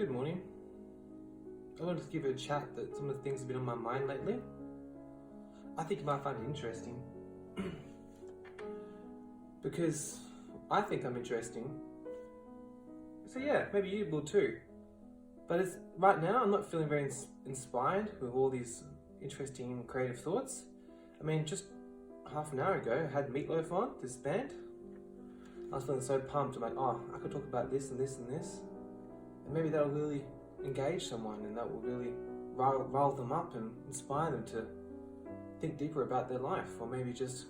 Good morning. I wanted to give you a chat that some of the things have been on my mind lately. I think you might find it interesting because I think I'm interesting. So yeah, maybe you will too. But right now I'm not feeling very inspired with all these interesting creative thoughts. I mean, just half an hour ago I had Meatloaf on, this band. I was feeling so pumped. I'm like, oh, I could talk about this and this and this. And maybe that'll really engage someone and that will really rile them up and inspire them to think deeper about their life, or maybe just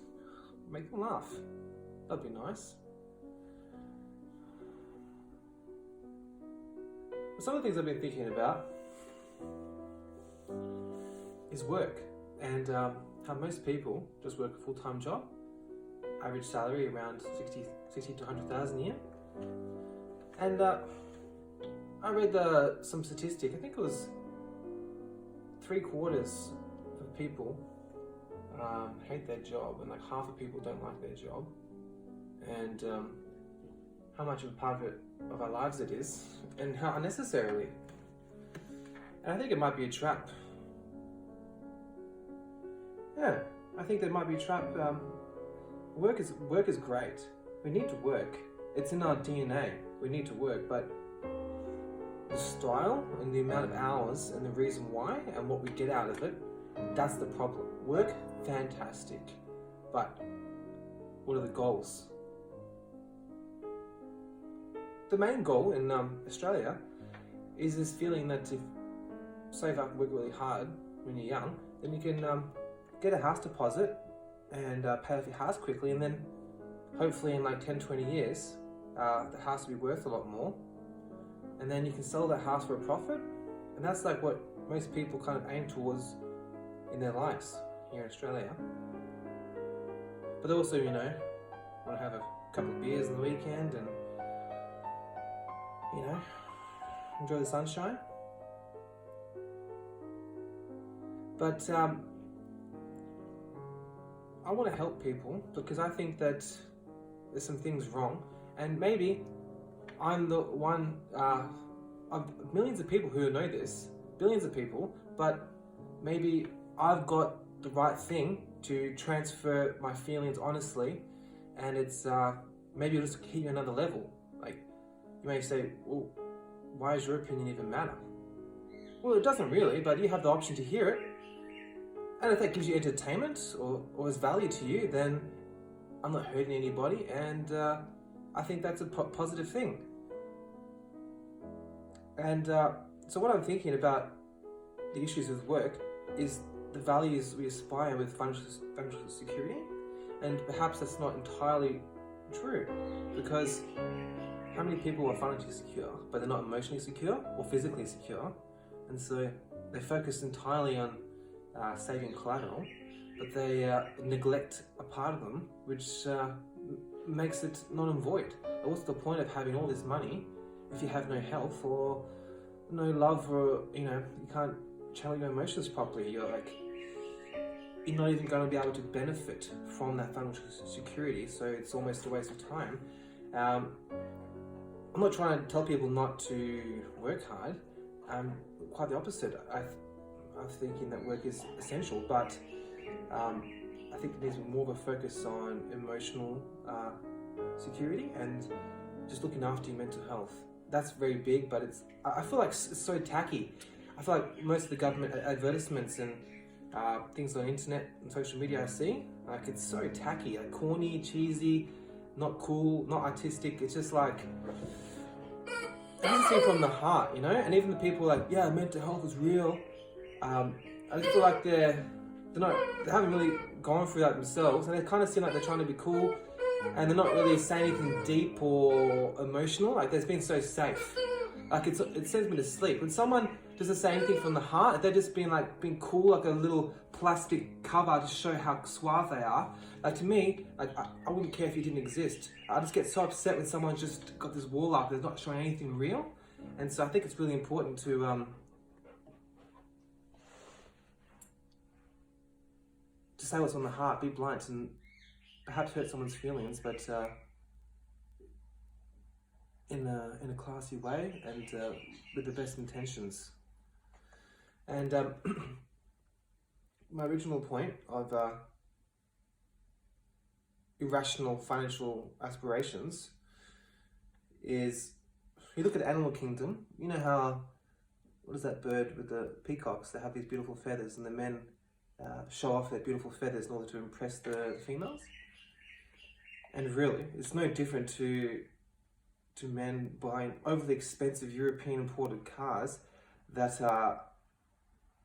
make them laugh. That'd be nice. Some of the things I've been thinking about is work and how most people just work a full-time job, average salary around 60 to 100,000 a year. And I read some statistic. I think it was 3/4 of people hate their job, and like half of people don't like their job, and how much of a part of our lives it is, and how unnecessarily. And I think it might be a trap. Yeah, I think there might be a trap. Work is great. We need to work. It's in our DNA. We need to work, but the style and the amount of hours and the reason why and what we get out of it, that's the problem. Work, fantastic, but what are the goals? The main goal in Australia is this feeling that if save up and work really hard when you're young, then you can get a house deposit and pay off your house quickly, and then hopefully in like 10-20 years the house will be worth a lot more, and then you can sell that house for a profit. And that's like what most people kind of aim towards in their lives here in Australia. But they also, want to have a couple of beers on the weekend and, enjoy the sunshine. But I want to help people because I think that there's some things wrong, and maybe I'm the one of millions of people who know this, billions of people, but maybe I've got the right thing to transfer my feelings honestly, and it's maybe it'll just hit you another level. Like, you may say, well, why does your opinion even matter? Well, it doesn't really, but you have the option to hear it. And if that gives you entertainment or is value to you, then I'm not hurting anybody, and I think that's a positive thing. And so what I'm thinking about the issues with work is the values we aspire with financial security, and perhaps that's not entirely true, because how many people are financially secure but they're not emotionally secure or physically secure, and so they focus entirely on saving collateral, but they neglect a part of them which makes it null and void. What's the point of having all this money if you have no health or no love, or you can't channel your emotions properly? You're not even going to be able to benefit from that financial security, so it's almost a waste of time. I'm not trying to tell people not to work hard. Quite the opposite. I'm thinking that work is essential, but I think there needs to be more of a focus on emotional security and just looking after your mental health. That's very big, but I feel like it's so tacky. I feel like most of the government advertisements and things on the internet and social media I see, like, it's so tacky, like corny, cheesy, not cool, not artistic. It's just like, it doesn't seem from the heart, And even the people like, yeah, mental health is real. I just feel like they haven't really gone through that themselves, and they kind of seem like they're trying to be cool, and they're not really saying anything deep or emotional. Like, they're being so safe. Like, it sends me to sleep. When someone doesn't say anything from the heart, they're just being cool, like a little plastic cover to show how suave they are. Like, to me, like, I wouldn't care if you didn't exist. I just get so upset when someone's just got this wall up, they're not showing anything real. And so I think it's really important to say what's on the heart, be blunt, and perhaps hurt someone's feelings, but in a classy way and with the best intentions. And my original point of irrational financial aspirations is, you look at the animal kingdom, you know how, what is that bird with the peacocks? They have these beautiful feathers, and the men show off their beautiful feathers in order to impress the females. And really, it's no different to men buying overly expensive European imported cars that are,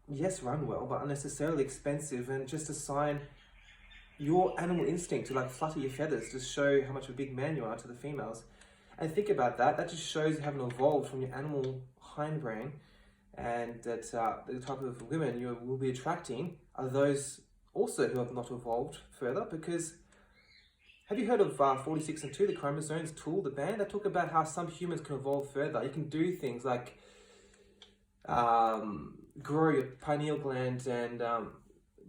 yes, run well, but unnecessarily expensive, and just assign your animal instinct to like flutter your feathers to show how much of a big man you are to the females. And think about that. That just shows you haven't evolved from your animal hindbrain, and that the type of women you will be attracting are those also who have not evolved further. Because have you heard of 46 and 2, the chromosomes tool, the band? They talk about how some humans can evolve further. You can do things like grow your pineal gland and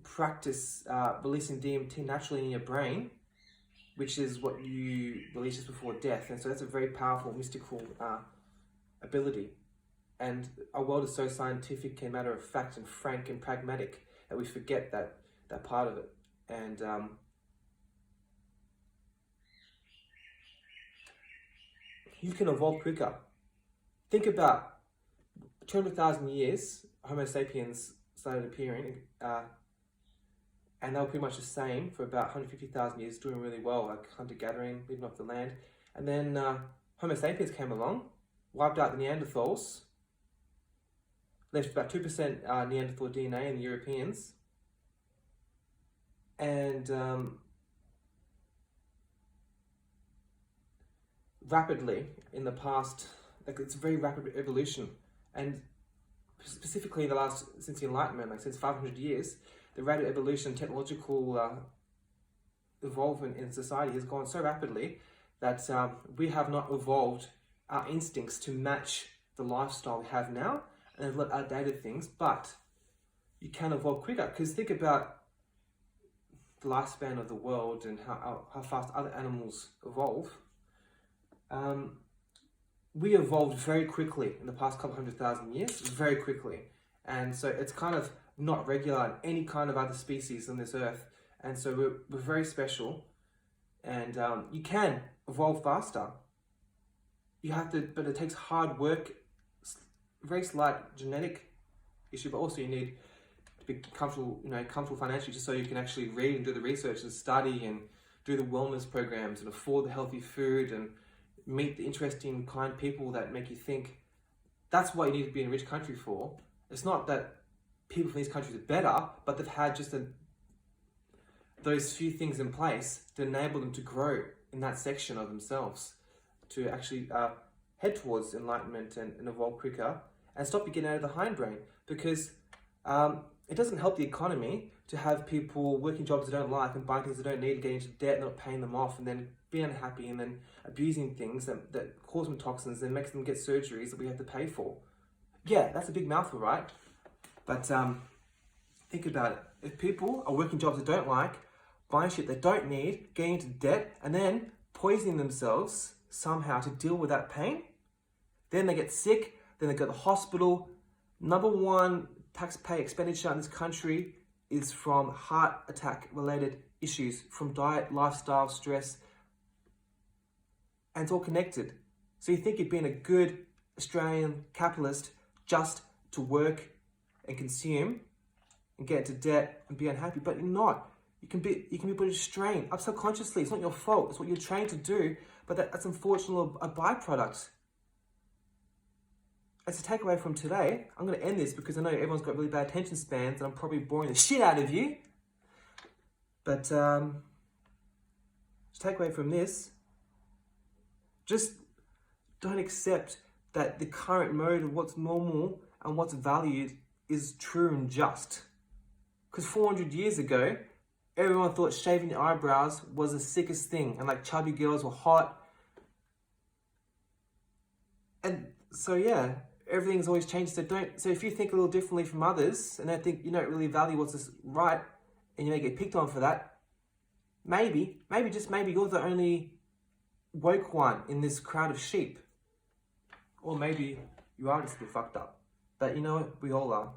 practice releasing DMT naturally in your brain, which is what you release just before death. And so that's a very powerful, mystical ability. And our world is so scientific and matter of fact and frank and pragmatic that we forget that part of it. And you can evolve quicker. Think about 200,000 years, Homo sapiens started appearing, and they were pretty much the same for about 150,000 years, doing really well, like hunter-gathering, living off the land. And then Homo sapiens came along, wiped out the Neanderthals, left about 2% Neanderthal DNA in the Europeans, and rapidly in the past, like it's a very rapid evolution, and specifically in the last, since the Enlightenment, like since 500 years, the rate of evolution, technological involvement in society has gone so rapidly that we have not evolved our instincts to match the lifestyle we have now, and have let outdated things. But you can evolve quicker, because think about the lifespan of the world and how fast other animals evolve. We evolved very quickly in the past couple 100,000 years, very quickly. And so it's kind of not regular in any kind of other species on this earth. And so we're very special, and you can evolve faster. You have to, but it takes hard work, very slight genetic issue, but also you need to be comfortable, comfortable financially, just so you can actually read and do the research and study and do the wellness programs and afford the healthy food and meet the interesting, kind people that make you think. That's what you need to be in a rich country for. It's not that people from these countries are better, but they've had just those few things in place to enable them to grow in that section of themselves, to actually head towards enlightenment and evolve quicker and stop you getting out of the hindbrain. Because it doesn't help the economy to have people working jobs they don't like and buying things they don't need and getting into debt and not paying them off, and then being unhappy and then abusing things that cause them toxins and makes them get surgeries that we have to pay for. Yeah, that's a big mouthful, right? But think about it. If people are working jobs they don't like, buying shit they don't need, getting into debt, and then poisoning themselves somehow to deal with that pain, then they get sick, then they go to the hospital. Number one taxpayer expenditure in this country is from heart attack related issues, from diet, lifestyle, stress, and it's all connected. So you think you're being a good Australian capitalist just to work and consume and get into debt and be unhappy, but you're not. You can be put to strain up subconsciously. It's not your fault. It's what you're trained to do, but that's unfortunately a byproduct. As a takeaway from today, I'm going to end this because I know everyone's got really bad attention spans and I'm probably boring the shit out of you. But to take away from this, just don't accept that the current mode of what's normal and what's valued is true and just. Because 400 years ago, everyone thought shaving your eyebrows was the sickest thing, and like chubby girls were hot. And so yeah, everything's always changed. So if you think a little differently from others and don't think, you don't really value what's right, and you may get picked on for that, maybe just maybe you're the only woke one in this crowd of sheep. or maybe you are just a bit fucked up. But you know what? We all are.